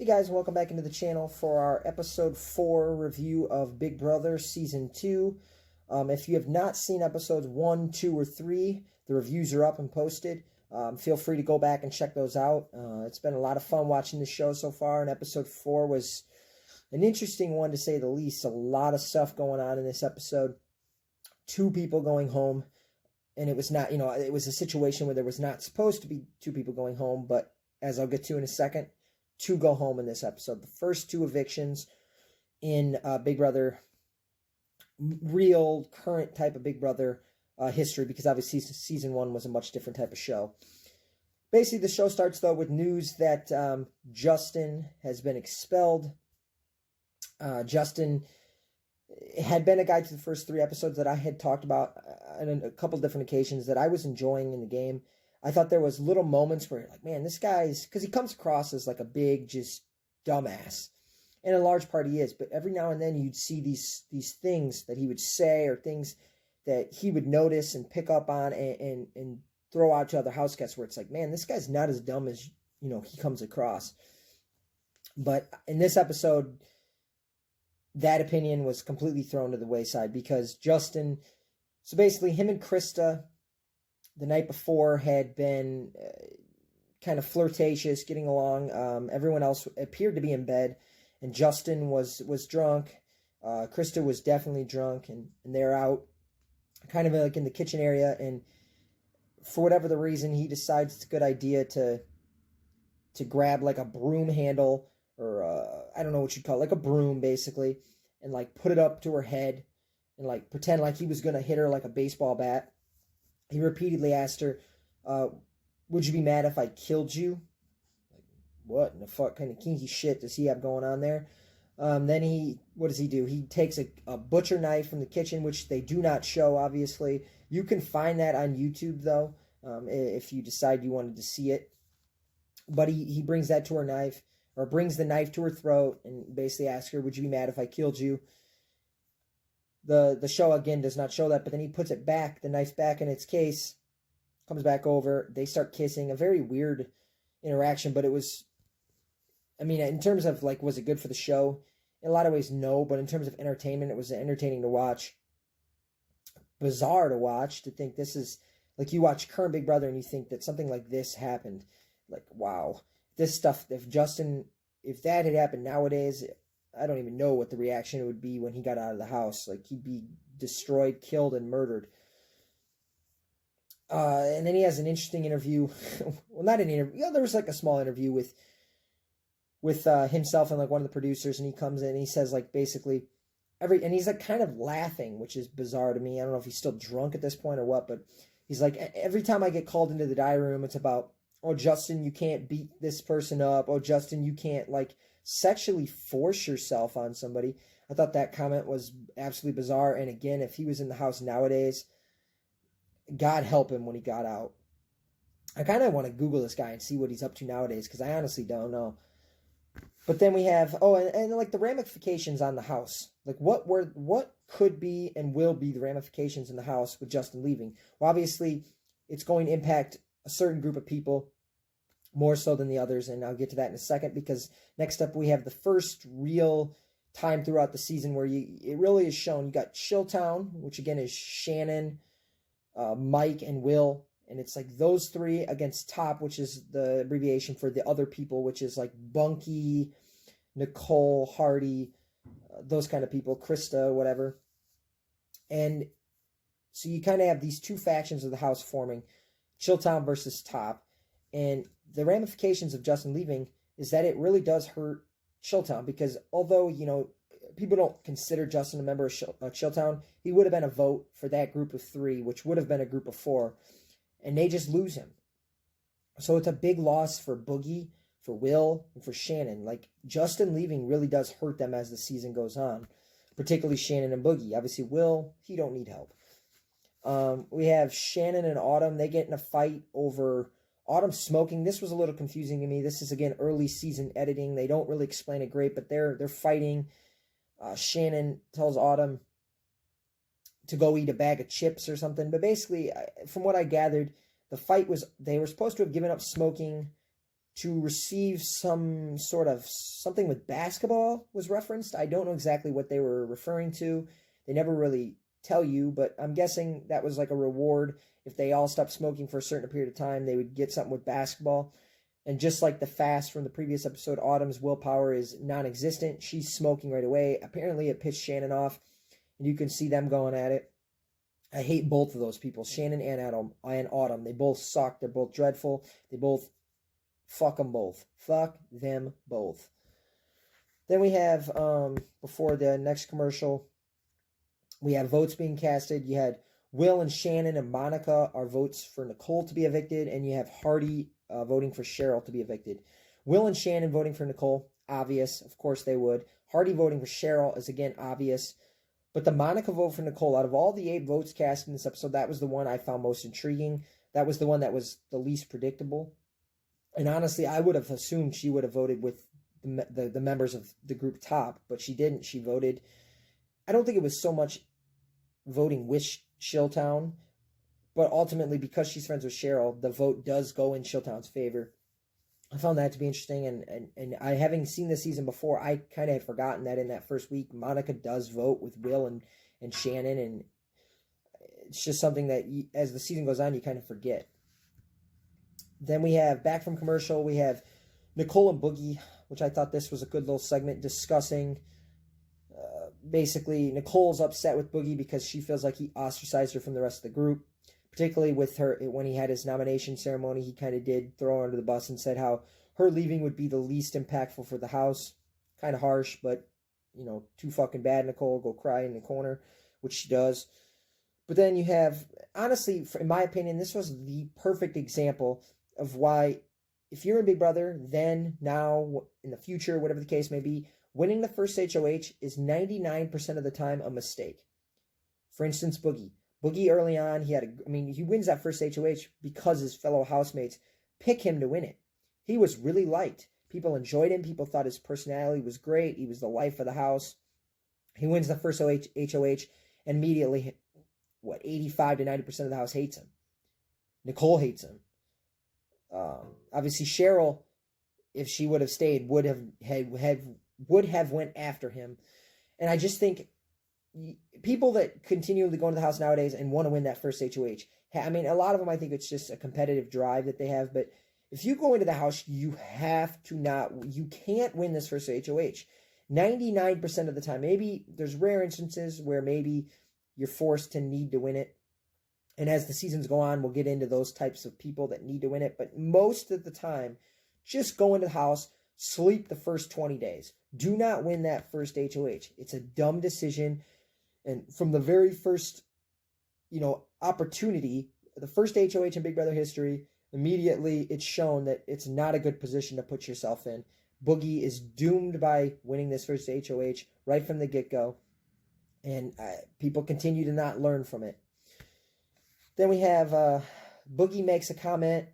Hey guys, welcome back into the channel for our episode 4 review of Big Brother Season 2. If you have not seen episodes 1, 2, or 3, the reviews are up and posted. Feel free to go back and check those out. It's been a lot of fun watching the show so far, and episode 4 was an interesting one to say the least. A lot of stuff going on in this episode. 2 people going home, and it was not, it was a situation where there was not supposed to be 2 people going home, but as I'll get to in a second, 2 go home in this episode. The first 2 evictions in Big Brother, real current type of Big Brother history, because obviously season 1 was a much different type of show. Basically, the show starts, though, with news that Justin has been expelled. Justin had been a guy to the first 3 episodes that I had talked about on a couple different occasions that I was enjoying in the game. I thought there was little moments where you're like, man, this guy's, because he comes across as like a big, just dumbass. And in large part he is, but every now and then you'd see these things that he would say, or things that he would notice and pick up on and throw out to other house guests, where it's like, man, this guy's not as dumb as, he comes across. But in this episode, that opinion was completely thrown to the wayside, because Justin, so basically him and Krista, the night before, had been kind of flirtatious, getting along. Everyone else appeared to be in bed, and Justin was drunk. Krista was definitely drunk, and they're out kind of like in the kitchen area, and for whatever the reason, he decides it's a good idea to grab like a broom handle, or I don't know what you'd call it, like a broom basically, and like put it up to her head and like pretend like he was going to hit her like a baseball bat. He repeatedly asked her, would you be mad if I killed you? Like, what in the fuck kind of kinky shit does he have going on there? Then what does he do? He takes a butcher knife from the kitchen, which they do not show, obviously. You can find that on YouTube, though, if you decide you wanted to see it. But he brings that to her knife, or brings the knife to her throat, and basically asks her, would you be mad if I killed you? The show, again, does not show that, but then he puts it back, the knife back in its case, comes back over, they start kissing. A very weird interaction, but it was, I mean, in terms of, like, was it good for the show? In a lot of ways, no, but in terms of entertainment, it was entertaining to watch. Bizarre to watch, to think this is, like, you watch current Big Brother and you think that something like this happened. Like, wow. This stuff, if that had happened nowadays, I don't even know what the reaction would be when he got out of the house. Like, he'd be destroyed, killed, and murdered. And then he has an interesting interview. Well, not an interview. Yeah, there was like a small interview with himself and like one of the producers, and he comes in and he says, like, basically and he's like kind of laughing, which is bizarre to me. I don't know if he's still drunk at this point or what, but he's like, every time I get called into the diary room, it's about, oh, Justin, you can't beat this person up. Oh, Justin, you can't, like, sexually force yourself on somebody. I thought that comment was absolutely bizarre. And again, if he was in the house nowadays, God help him when he got out. I kind of want to Google this guy and see what he's up to nowadays, because I honestly don't know. But then we have, and like the ramifications on the house. Like, what could be and will be the ramifications in the house with Justin leaving? Well, obviously, it's going to impact a certain group of people more so than the others, and I'll get to that in a second, because next up we have the first real time throughout the season where it really is shown. You got Chilltown, which again is Shannon, Mike, and Will, and it's like those 3 against Top, which is the abbreviation for the other people, which is like Bunky, Nicole, Hardy, those kind of people, Krista, whatever. And so you kind of have these 2 factions of the house forming, Chilltown versus Top. And the ramifications of Justin leaving is that it really does hurt Chilltown, because although, people don't consider Justin a member of Chilltown, he would have been a vote for that group of 3, which would have been a group of 4, and they just lose him. So it's a big loss for Boogie, for Will, and for Shannon. Like, Justin leaving really does hurt them as the season goes on, particularly Shannon and Boogie. Obviously, Will, he don't need help. We have Shannon and Autumn. They get in a fight over Autumn smoking. This was a little confusing to me. This is, again, early season editing. They don't really explain it great, but they're fighting. Shannon tells Autumn to go eat a bag of chips or something. But basically, from what I gathered, the fight was, they were supposed to have given up smoking to receive some sort of something with basketball was referenced. I don't know exactly what they were referring to. They never really tell you, but I'm guessing that was like a reward. If they all stopped smoking for a certain period of time, they would get something with basketball. And just like the fast from the previous episode, Autumn's willpower is non-existent. She's smoking right away. Apparently it pissed Shannon off, and you can see them going at it. I hate both of those people, Shannon and Autumn. They both suck. They're both dreadful. They both fuck them both. Fuck them both. Then we have, before the next commercial, we have votes being casted. You had Will and Shannon and Monica are votes for Nicole to be evicted, and you have Hardy voting for Cheryl to be evicted. Will and Shannon voting for Nicole, obvious. Of course they would. Hardy voting for Cheryl is, again, obvious. But the Monica vote for Nicole, out of all the 8 votes cast in this episode, that was the one I found most intriguing. That was the one that was the least predictable. And honestly, I would have assumed she would have voted with the members of the group top, but she didn't. She voted. I don't think it was so much voting with Shilltown, but ultimately, because she's friends with Cheryl, the vote does go in Shilltown's favor. I found that to be interesting, and I, having seen the season before, I kind of had forgotten that in that first week, Monica does vote with Will and Shannon, and it's just something that, as the season goes on, you kind of forget. Then we have, back from commercial, we have Nicole and Boogie, which I thought this was a good little segment discussing, basically, Nicole's upset with Boogie because she feels like he ostracized her from the rest of the group. Particularly with her, when he had his nomination ceremony, he kind of did throw her under the bus and said how her leaving would be the least impactful for the house. Kind of harsh, but, you know, too fucking bad, Nicole. Go cry in the corner, which she does. But then you have, honestly, in my opinion, this was the perfect example of why, if you're in Big Brother, then, now, in the future, whatever the case may be, winning the first HOH is 99% of the time a mistake. For instance, Boogie. Boogie early on, he wins that first HOH because his fellow housemates pick him to win it. He was really liked. People enjoyed him. People thought his personality was great. He was the life of the house. He wins the first HOH, and immediately, 85 to 90% of the house hates him. Nicole hates him. Obviously, Cheryl, if she would have stayed, would have went after him. And I just think people that continually go into the house nowadays and want to win that first HOH, I mean, a lot of them, I think it's just a competitive drive that they have. But if you go into the house, you can't win this first HOH. 99% of the time. Maybe there's rare instances where maybe you're forced to need to win it. And as the seasons go on, we'll get into those types of people that need to win it. But most of the time, just go into the house, sleep the first 20 days. Do not win that first HOH. It's a dumb decision. And from the very first, opportunity, the first HOH in Big Brother history, immediately it's shown that it's not a good position to put yourself in. Boogie is doomed by winning this first HOH right from the get-go. And people continue to not learn from it. Then we have Boogie makes a comment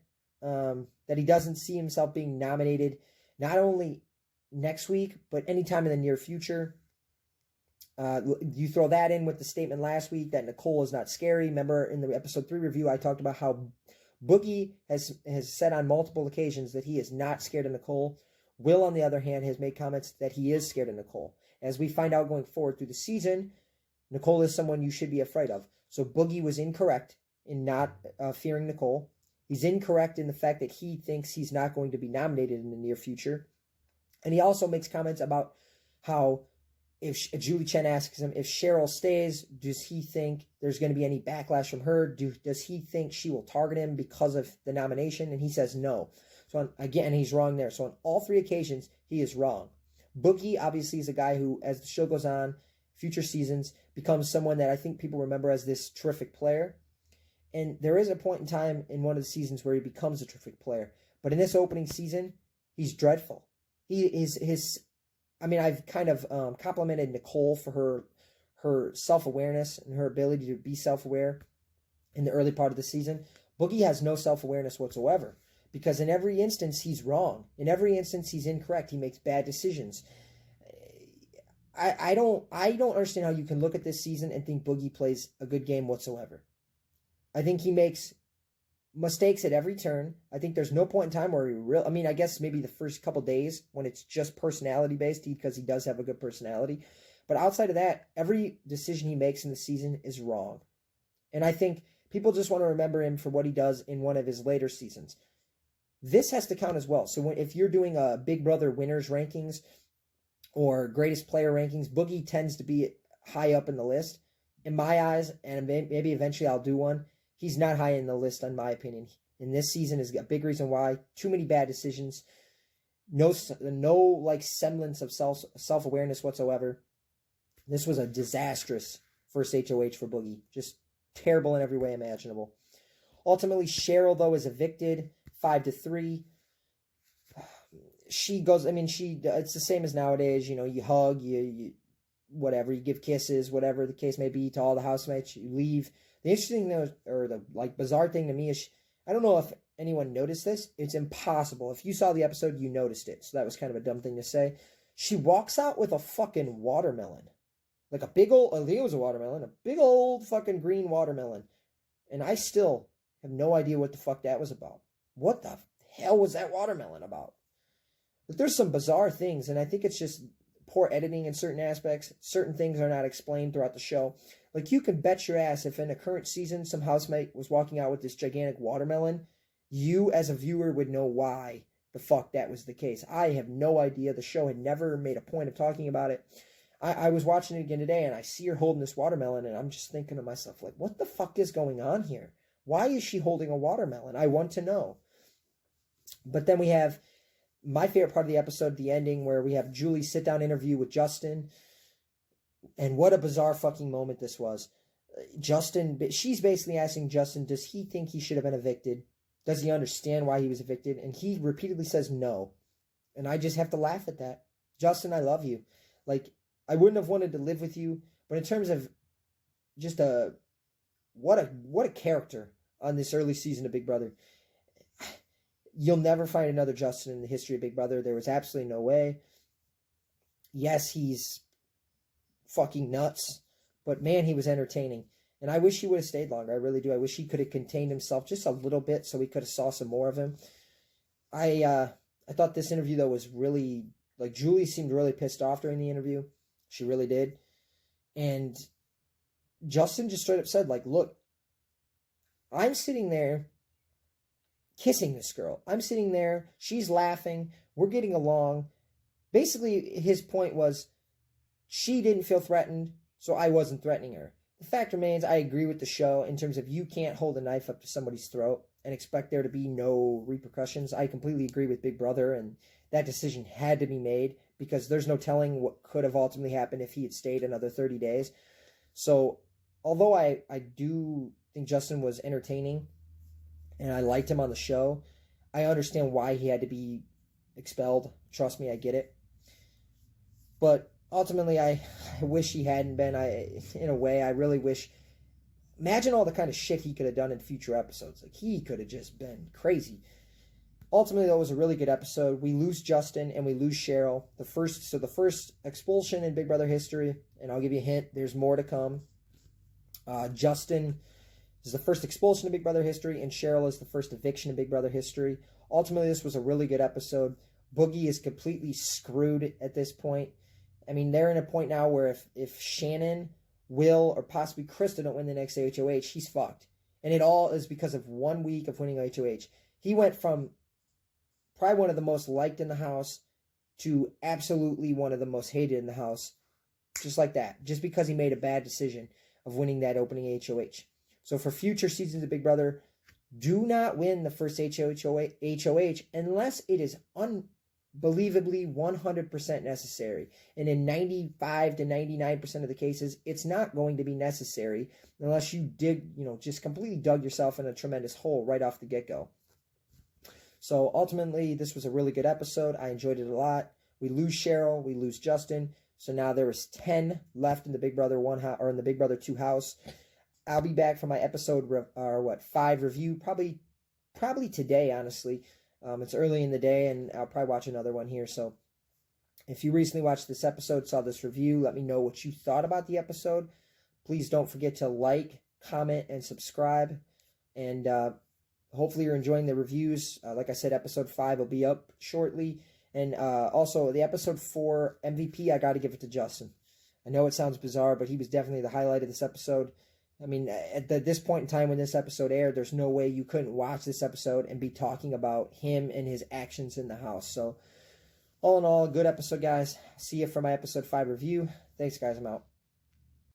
that he doesn't see himself being nominated not only next week, but anytime in the near future. You throw that in with the statement last week that Nicole is not scary. Remember in the episode 3 review, I talked about how Boogie has said on multiple occasions that he is not scared of Nicole. Will, on the other hand, has made comments that he is scared of Nicole. As we find out going forward through the season, Nicole is someone you should be afraid of. So Boogie was incorrect in not fearing Nicole. He's incorrect in the fact that he thinks he's not going to be nominated in the near future. And he also makes comments about how if Julie Chen asks him if Cheryl stays, does he think there's going to be any backlash from her? Does he think she will target him because of the nomination? And he says no. So again, he's wrong there. So on all 3 occasions, he is wrong. Boogie obviously is a guy who, as the show goes on, future seasons, becomes someone that I think people remember as this terrific player. And there is a point in time in one of the seasons where he becomes a terrific player. But in this opening season, he's dreadful. I've kind of complimented Nicole for her self-awareness and her ability to be self-aware in the early part of the season. Boogie has no self-awareness whatsoever because in every instance, he's wrong. In every instance, he's incorrect. He makes bad decisions. I don't understand how you can look at this season and think Boogie plays a good game whatsoever. I think he makes mistakes at every turn. I think there's no point in time where I guess maybe the first couple days when it's just personality based because he does have a good personality. But outside of that, every decision he makes in the season is wrong. And I think people just want to remember him for what he does in one of his later seasons. This has to count as well. So if you're doing a Big Brother winners rankings or greatest player rankings, Boogie tends to be high up in the list. In my eyes, and maybe eventually I'll do one, he's not high in the list, in my opinion. And this season is a big reason why. Too many bad decisions. No like semblance of self-awareness whatsoever. This was a disastrous first HOH for Boogie. Just terrible in every way imaginable. Ultimately, Cheryl, though, is evicted 5-3. She goes, it's the same as nowadays. You hug, you whatever, you give kisses, whatever the case may be to all the housemates. You leave. The interesting thing, or the bizarre thing to me is, I don't know if anyone noticed this. It's impossible. If you saw the episode, you noticed it. So that was kind of a dumb thing to say. She walks out with a fucking watermelon. Like a big old, I think it was a watermelon, a big old fucking green watermelon. And I still have no idea what the fuck that was about. What the hell was that watermelon about? But there's some bizarre things, and I think it's just poor editing in certain aspects. Certain things are not explained throughout the show. Like, you can bet your ass if in a current season some housemate was walking out with this gigantic watermelon, you as a viewer would know why the fuck that was the case. I have no idea. The show had never made a point of talking about it. I was watching it again today, and I see her holding this watermelon, and I'm just thinking to myself, like, what the fuck is going on here? Why is she holding a watermelon? I want to know. But then we have my favorite part of the episode, the ending, where we have Julie's sit-down interview with Justin. And what a bizarre fucking moment this was. She's basically asking Justin, does he think he should have been evicted? Does he understand why he was evicted? And he repeatedly says no. And I just have to laugh at that. Justin, I love you. Like, I wouldn't have wanted to live with you, but in terms of just what a character on this early season of Big Brother. You'll never find another Justin in the history of Big Brother. There was absolutely no way. Yes, he's fucking nuts, but man, he was entertaining. And I wish he would have stayed longer. I really do. I wish he could have contained himself just a little bit so we could have saw some more of him. I thought this interview, though, was really, like, Julie seemed really pissed off during the interview. She really did. And Justin just straight up said, like, look, I'm sitting there kissing this girl. I'm sitting there. She's laughing. We're getting along. Basically, his point was she didn't feel threatened, so I wasn't threatening her. The fact remains, I agree with the show in terms of you can't hold a knife up to somebody's throat and expect there to be no repercussions. I completely agree with Big Brother, and that decision had to be made because there's no telling what could have ultimately happened if he had stayed another 30 days. So, although I do think Justin was entertaining and I liked him on the show, I understand why he had to be expelled. Trust me, I get it. But ultimately, I wish he hadn't been. In a way, I really wish. Imagine all the kind of shit he could have done in future episodes. Like, he could have just been crazy. Ultimately, that was a really good episode. We lose Justin and we lose Cheryl. The first expulsion in Big Brother history, and I'll give you a hint, there's more to come. Justin is the first expulsion in Big Brother history, and Cheryl is the first eviction in Big Brother history. Ultimately, this was a really good episode. Boogie is completely screwed at this point. I mean, they're in a point now where if Shannon, Will, or possibly Krista don't win the next HOH, he's fucked. And it all is because of 1 week of winning HOH. He went from probably one of the most liked in the house to absolutely one of the most hated in the house. Just like that. Just because he made a bad decision of winning that opening HOH. So for future seasons of Big Brother, do not win the first HOH unless it is unbelievably 100% necessary. And in 95 to 99% of the cases, it's not going to be necessary unless you just completely dug yourself in a tremendous hole right off the get-go. So ultimately, this was a really good episode. I enjoyed it a lot. We lose Cheryl, we lose Justin. So now there was 10 left in the Big Brother 1 house, or in the Big Brother 2 house. I'll be back for my episode 5 review probably today, honestly. It's early in the day, and I'll probably watch another one here. So if you recently watched this episode, saw this review, let me know what you thought about the episode. Please don't forget to like, comment, and subscribe. And hopefully you're enjoying the reviews. Like I said, episode 5 will be up shortly. And also, the episode 4 MVP, I got to give it to Justin. I know it sounds bizarre, but he was definitely the highlight of this episode. I mean, at this point in time when this episode aired, there's no way you couldn't watch this episode and be talking about him and his actions in the house. So, all in all, good episode, guys. See you for my episode 5 review. Thanks, guys. I'm out.